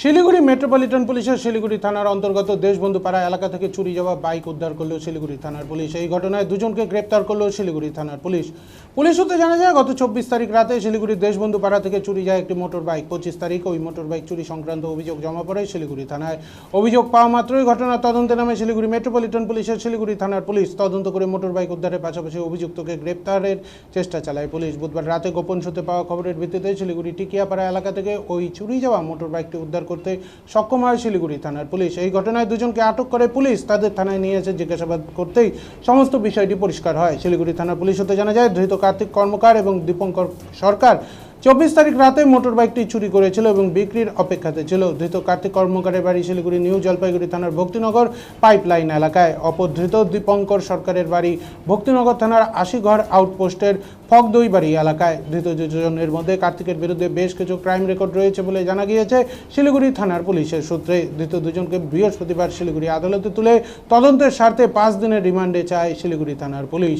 Siliguri metropolitan পুলিশের শিলিগুড়ি থানার অন্তর্গত দেশবন্ধু পাড়া এলাকা থেকে চুরি যাওয়া বাইক উদ্ধার করল শিলিগুড়ি থানার পুলিশ। এই ঘটনায় দুজনকে গ্রেপ্তার করল শিলিগুড়ি থানার পুলিশ। পুলিশ সূত্রে জানা যায়, গত 24 তারিখ রাতে শিলিগুড়ির দেশবন্ধু পাড়া থেকে চুরি যায় একটি মোটর বাইক। 25 তারিখ ওই মোটর বাইক চুরি সংক্রান্ত অভিযোগ জমা পড়ে শিলিগুড়ি থানায়। অভিযোগ পাওয়া মাত্রই ঘটনার তদন্তে নামে শিলিগুড়ি মেট্রোপলিটন পুলিশের শিলিগুড়ি থানার পুলিশ। তদন্ত করে মোটর বাইক উদ্ধারের পাশাপাশি অভিযুক্তকে গ্রেপ্তারের চেষ্টা চালায় পুলিশ। বুধবার রাতে গোপন সূত্রে পাওয়া খবরের ভিত্তিতে শিলিগুড়ি টিকিয়াপাড়া এলাকা থেকে ওই চুরি যাওয়া মোটর বাইকটি উদ্ধার করতে সক্ষম হয় শিলিগুড়ি থানার পুলিশ। এই ঘটনায় দুজনকে আটক করে পুলিশ। তাদের থানায় নিয়ে এসে জিজ্ঞাসাবাদ করতেই সমস্ত বিষয়টি পরিষ্কার হয়। শিলিগুড়ি থানার পুলিশ হতে জানা যায়, ধৃত কার্তিক কর্মকার এবং দীপঙ্কর সরকার 24 তারিখ রাতে মোটর বাইকটি চুরি করেছিল এবং বিক্রির অপেক্ষাতে ছিল। ধৃত কার্তিক কর্মকারের বাড়ি শিলিগুড়ি নিউ জলপাইগুড়ি থানার ভক্তিনগর পাইপলাইন এলাকায়। অপরধৃত দীপঙ্কর সরকারের বাড়ি ভক্তিনগর থানার আশিঘর আউটপোস্টের ফকদইবাড়ি এলাকায়। ধৃত দুজনের মধ্যে কার্তিকের বিরুদ্ধে বেশ কিছু ক্রাইম রেকর্ড রয়েছে বলে জানা গিয়েছে শিলিগুড়ি থানার পুলিশের সূত্রে। ধৃত দুজনকে বৃহস্পতিবার শিলিগুড়ি আদালতে তুলে তদন্তের স্বার্থে 5 দিনের রিমান্ডে চায় শিলিগুড়ি থানার পুলিশ।